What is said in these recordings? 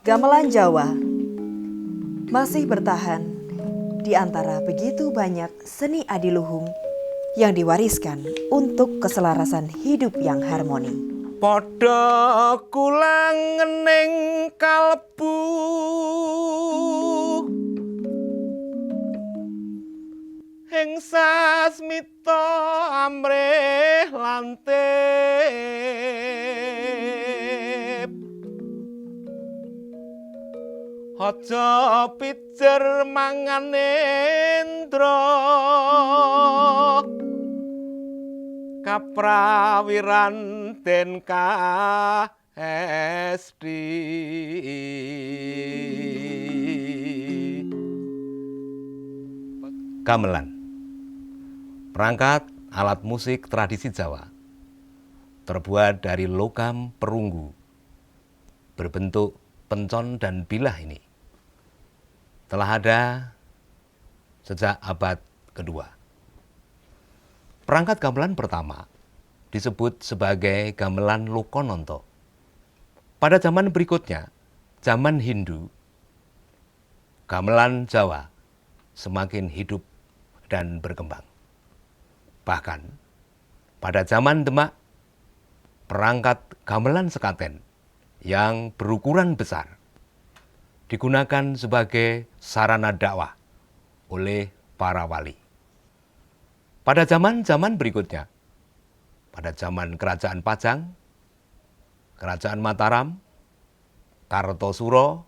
Gamelan Jawa masih bertahan di antara begitu banyak seni adiluhung yang diwariskan untuk keselarasan hidup yang harmoni. Padha kula ngening kalbu ing sasmita amrih lantip. Aja pijer mangan endra kaprawiran den KSD. Gamelan, perangkat alat musik tradisi Jawa, terbuat dari logam perunggu, berbentuk pencon dan bilah ini telah ada sejak abad kedua. Perangkat gamelan pertama disebut sebagai gamelan Lokononto. Pada zaman berikutnya, zaman Hindu, gamelan Jawa semakin hidup dan berkembang. Bahkan pada zaman Demak, perangkat gamelan sekaten yang berukuran besar digunakan sebagai sarana dakwah oleh para wali. Pada zaman-zaman berikutnya, pada zaman Kerajaan Pajang, Kerajaan Mataram, Kartosuro,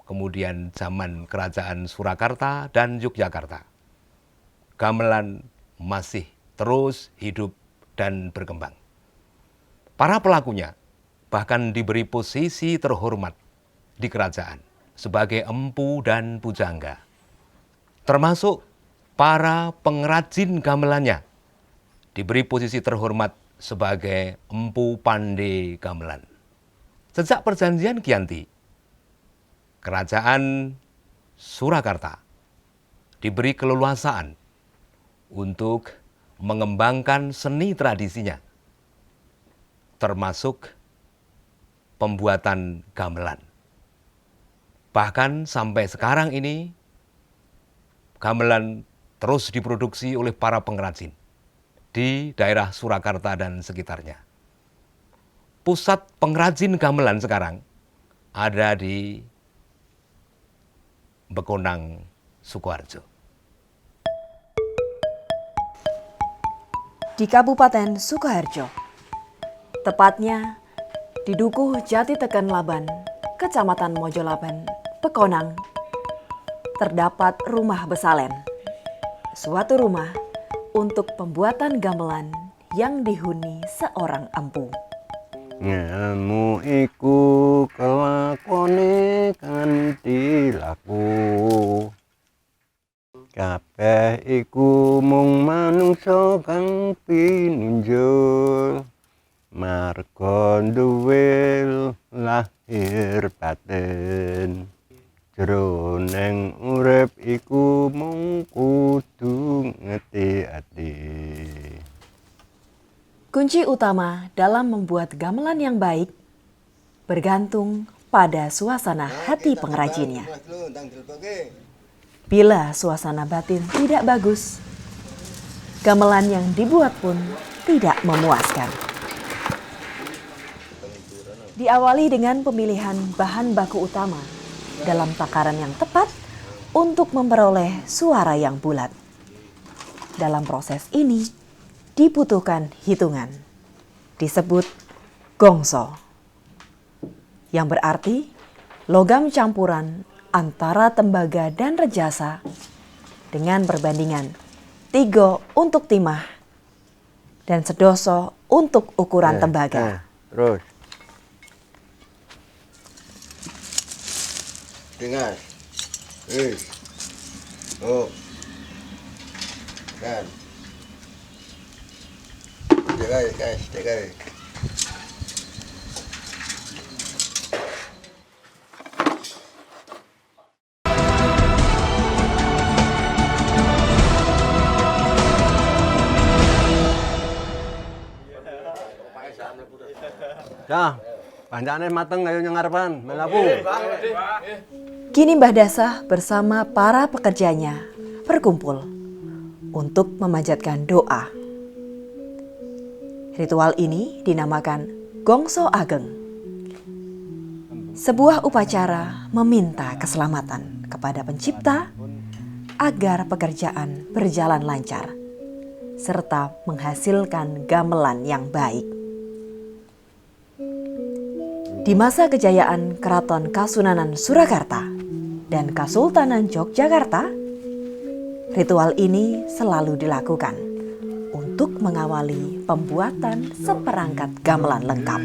kemudian zaman Kerajaan Surakarta dan Yogyakarta, gamelan masih terus hidup dan berkembang. Para pelakunya bahkan diberi posisi terhormat di kerajaan sebagai empu dan pujangga, termasuk para pengrajin gamelannya diberi posisi terhormat sebagai empu pandai gamelan. Sejak perjanjian Giyanti, Kerajaan Surakarta diberi keleluasaan untuk mengembangkan seni tradisinya, termasuk pembuatan gamelan. Bahkan sampai sekarang ini, gamelan terus diproduksi oleh para pengrajin di daerah Surakarta dan sekitarnya. Pusat pengrajin gamelan sekarang ada di Bekonang, Sukoharjo. Di Kabupaten Sukoharjo, tepatnya di Dukuh Jati Teken Laban, Kecamatan Mojolaban, Bekonang, terdapat rumah Besalen, suatu rumah untuk pembuatan gamelan yang dihuni seorang empu. Ngelmu iku kelakone kanthi laku, kabeh iku mung manungsa kang pinunjul, marga duwe lahir batin, jroning urip iku mung kudu ngeti-ati. Kunci utama dalam membuat gamelan yang baik bergantung pada suasana hati pengrajinnya. Bila suasana batin tidak bagus, gamelan yang dibuat pun tidak memuaskan. Diawali dengan pemilihan bahan baku utama dalam takaran yang tepat untuk memperoleh suara yang bulat. Dalam proses ini dibutuhkan hitungan, disebut gongso, yang berarti logam campuran antara tembaga dan rejasa dengan perbandingan 3 untuk timah dan sedoso untuk ukuran tembaga. Terus dengar, kan, tegai. Dah, Pancane mateng ayo nyengarepan, melaku. Kini Mbah Dasah bersama para pekerjanya berkumpul untuk memanjatkan doa. Ritual ini dinamakan Gongso Ageng. Sebuah upacara meminta keselamatan kepada pencipta agar pekerjaan berjalan lancar serta menghasilkan gamelan yang baik. Di masa kejayaan Keraton Kasunanan Surakarta dan Kasultanan Yogyakarta, ritual ini selalu dilakukan untuk mengawali pembuatan seperangkat gamelan lengkap.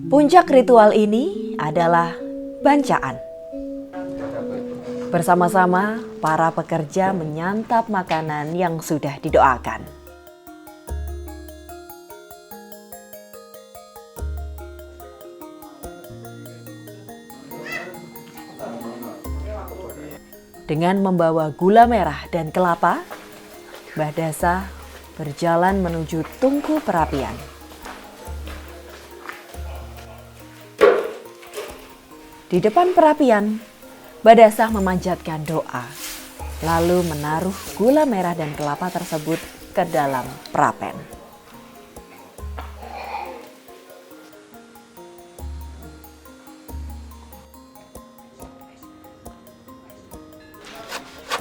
Puncak ritual ini adalah bancaan. Bersama-sama, para pekerja menyantap makanan yang sudah didoakan. Dengan membawa gula merah dan kelapa, Mbah Dasah berjalan menuju tungku perapian. Di depan perapian, Mbah Dasah memanjatkan doa, lalu menaruh gula merah dan kelapa tersebut ke dalam perapen.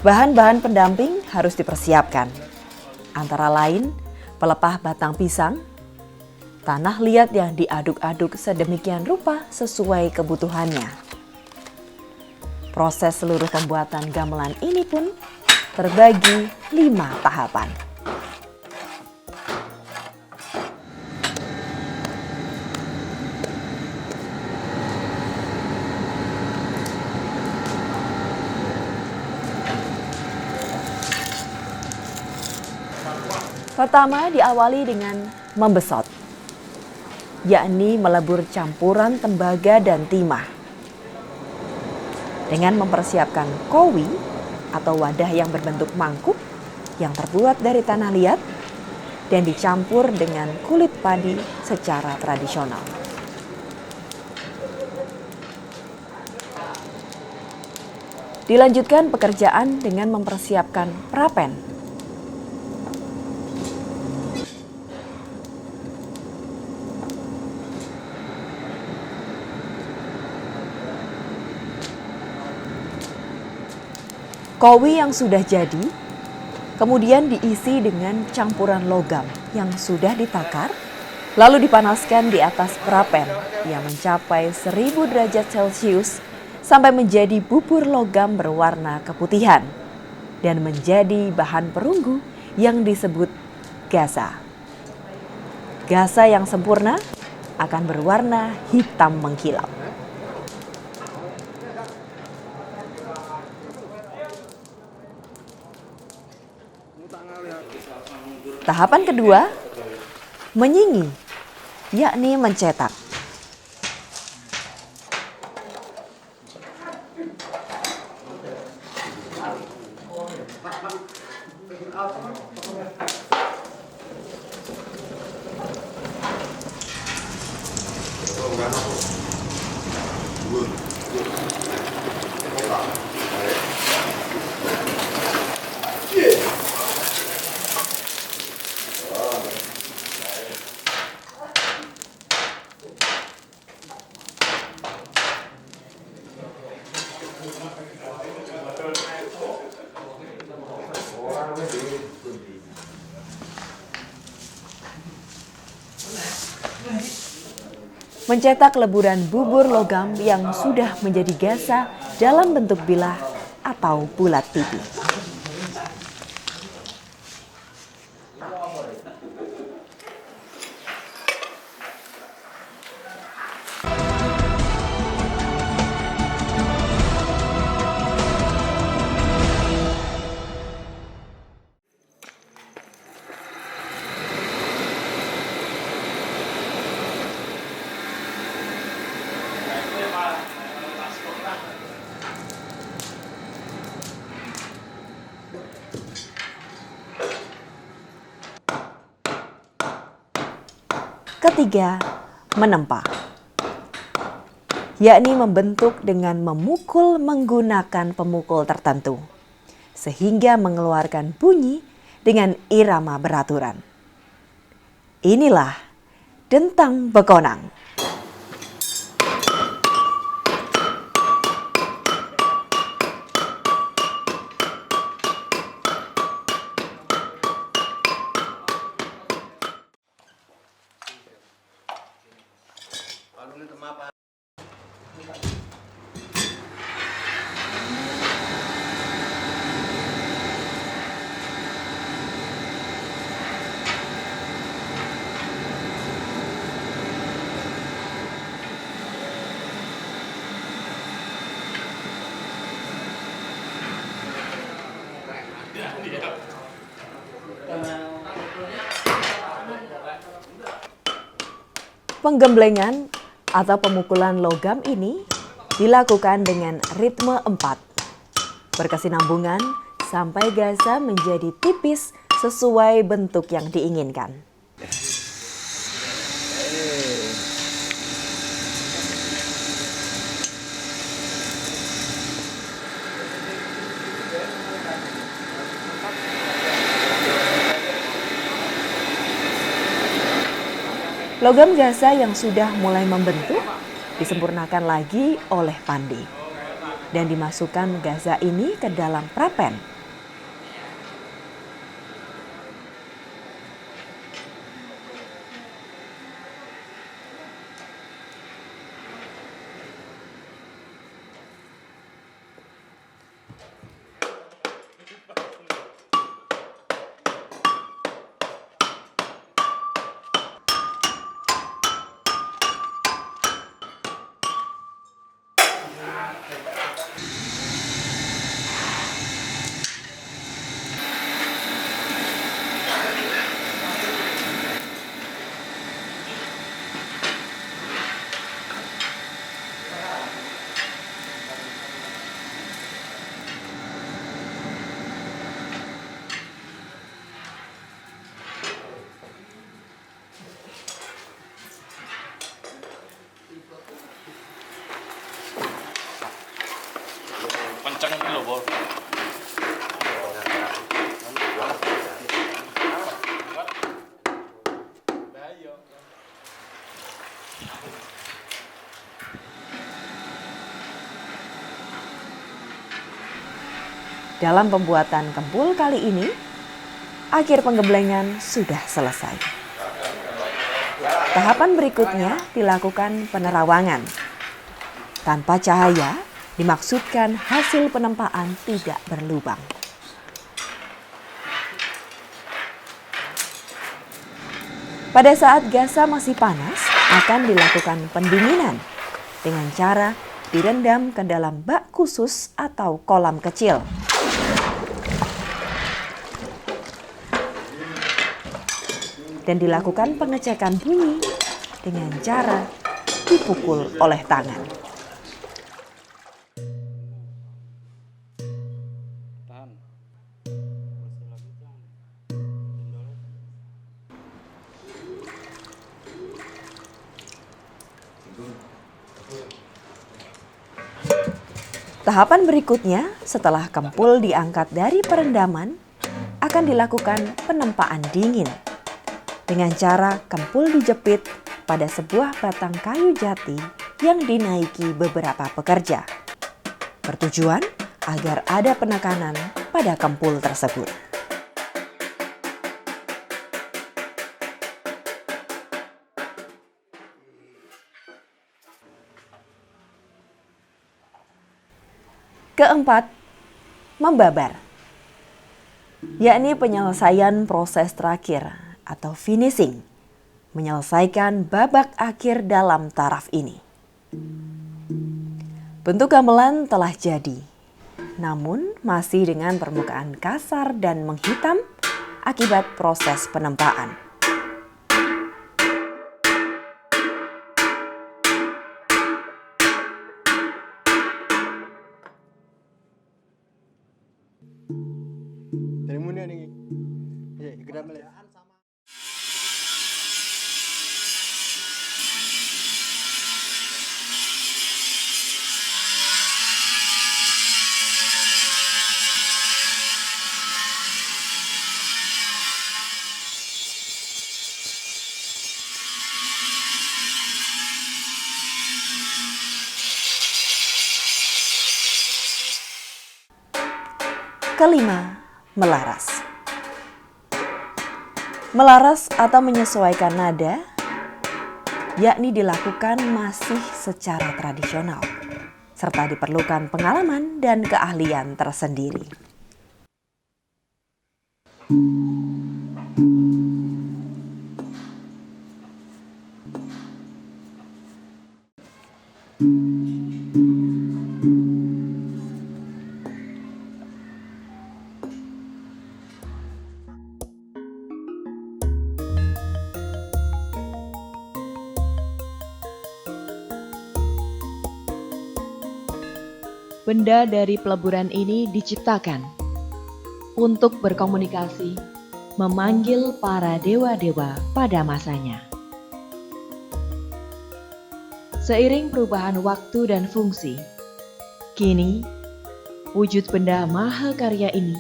Bahan-bahan pendamping harus dipersiapkan, antara lain pelepah batang pisang, tanah liat yang diaduk-aduk sedemikian rupa sesuai kebutuhannya. Proses seluruh pembuatan gamelan ini pun terbagi 5 tahapan. Pertama diawali dengan membesot, yakni melebur campuran tembaga dan timah. Dengan mempersiapkan kowi atau wadah yang berbentuk mangkuk yang terbuat dari tanah liat dan dicampur dengan kulit padi secara tradisional. Dilanjutkan pekerjaan dengan mempersiapkan perapen. Kowi yang sudah jadi, kemudian diisi dengan campuran logam yang sudah ditakar, lalu dipanaskan di atas perapen yang mencapai 1000 derajat Celcius sampai menjadi bubur logam berwarna keputihan dan menjadi bahan perunggu yang disebut gasa. Gasa yang sempurna akan berwarna hitam mengkilap. Tahapan kedua, menyingi, yakni mencetak. Mencetak leburan bubur logam yang sudah menjadi gasa dalam bentuk bilah atau bulat pipih. Ketiga, menempa, yakni membentuk dengan memukul menggunakan pemukul tertentu, sehingga mengeluarkan bunyi dengan irama beraturan. Inilah dentang bekonang. Penggemblengan atau pemukulan logam ini dilakukan dengan ritme 4, berkesinambungan sampai gasa menjadi tipis sesuai bentuk yang diinginkan. Logam gasa yang sudah mulai membentuk disempurnakan lagi oleh Pandi dan dimasukkan gasa ini ke dalam prapen. Kencang iki lho, Bol. Dalam pembuatan kempul kali ini, akhir penggemblengan sudah selesai. Tahapan berikutnya dilakukan penerawangan. Tanpa cahaya, dimaksudkan hasil penempaan tidak berlubang. Pada saat gasa masih panas, akan dilakukan pendinginan dengan cara direndam ke dalam bak khusus atau kolam kecil. Dan dilakukan pengecekan bunyi dengan cara dipukul oleh tangan. Tahapan berikutnya setelah kempul diangkat dari perendaman akan dilakukan penempaan dingin. Dengan cara kempul dijepit pada sebuah batang kayu jati yang dinaiki beberapa pekerja. Bertujuan agar ada penekanan pada kempul tersebut. Keempat, membabar, yakni penyelesaian proses terakhir atau finishing, menyelesaikan babak akhir dalam taraf ini. Bentuk gamelan telah jadi, namun masih dengan permukaan kasar dan menghitam akibat proses penempaan. Seremoni nih. Ya, gerak balik. kelima, melaras. Melaras atau menyesuaikan nada, yakni dilakukan masih secara tradisional, serta diperlukan pengalaman dan keahlian tersendiri. Benda dari peleburan ini diciptakan untuk berkomunikasi, memanggil para dewa-dewa pada masanya. Seiring perubahan waktu dan fungsi, kini wujud benda mahakarya ini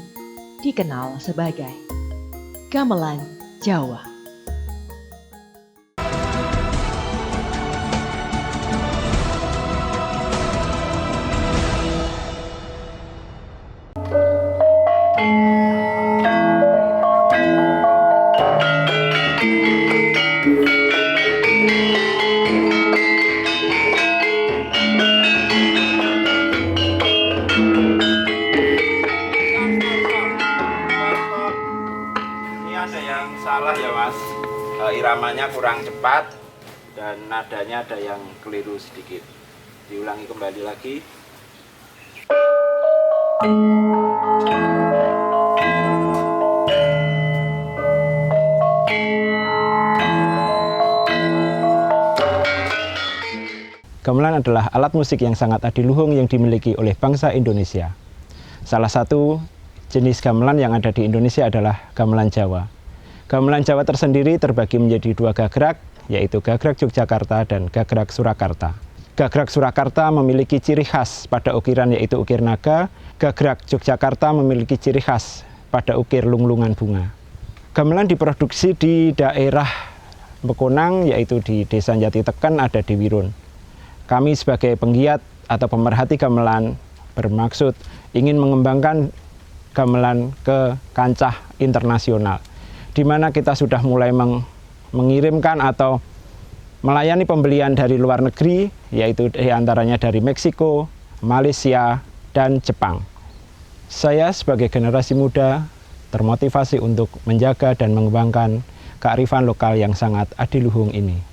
dikenal sebagai gamelan Jawa. Salah ya Mas, iramanya kurang cepat dan nadanya ada yang keliru sedikit. Diulangi kembali lagi. Gamelan adalah alat musik yang sangat adiluhung yang dimiliki oleh bangsa Indonesia. Salah satu jenis gamelan yang ada di Indonesia adalah gamelan Jawa. Gamelan Jawa tersendiri terbagi menjadi dua gagrak, yaitu gagrak Yogyakarta dan gagrak Surakarta. Gagrak Surakarta memiliki ciri khas pada ukiran yaitu ukir naga, gagrak Yogyakarta memiliki ciri khas pada ukir lunglungan bunga. Gamelan diproduksi di daerah Mekonang, yaitu di Desa Jati Teken, ada di Wirun. Kami sebagai penggiat atau pemerhati gamelan bermaksud ingin mengembangkan gamelan ke kancah internasional, di mana kita sudah mulai mengirimkan atau melayani pembelian dari luar negeri, yaitu diantaranya dari Meksiko, Malaysia, dan Jepang. Saya sebagai generasi muda termotivasi untuk menjaga dan mengembangkan kearifan lokal yang sangat adiluhung ini.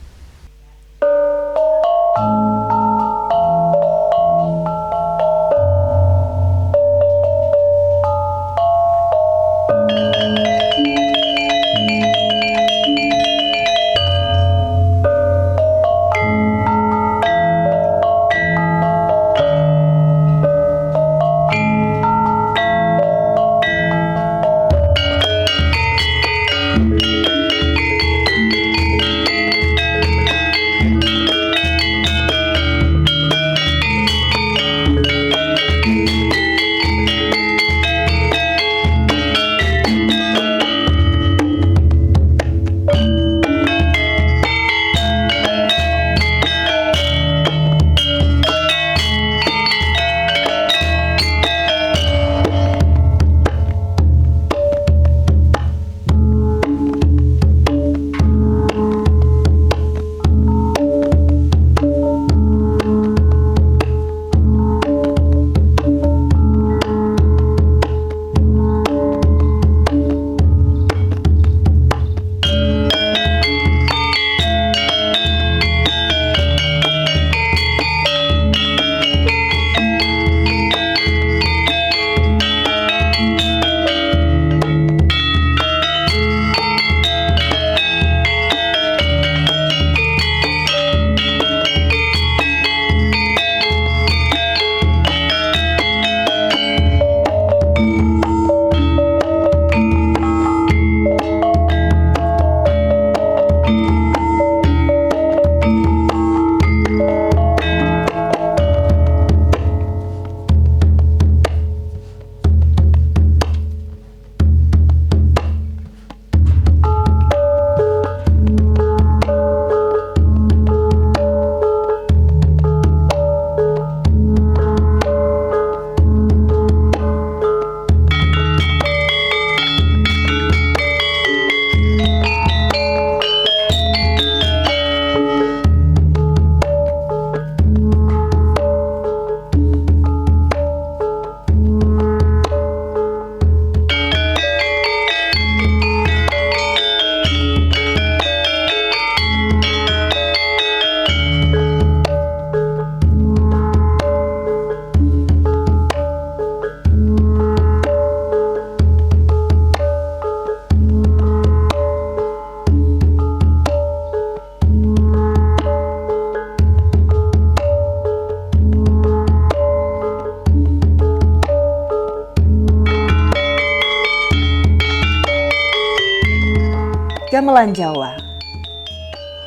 Gamelan Jawa,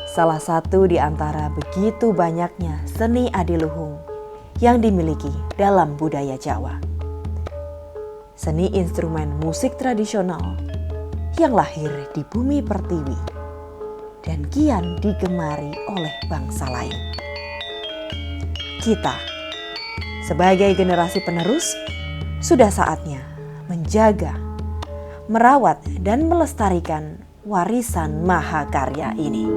salah satu di antara begitu banyaknya seni adiluhung yang dimiliki dalam budaya Jawa. Seni instrumen musik tradisional yang lahir di bumi pertiwi dan kian digemari oleh bangsa lain. Kita, sebagai generasi penerus, sudah saatnya menjaga, merawat, dan melestarikan warisan mahakarya ini.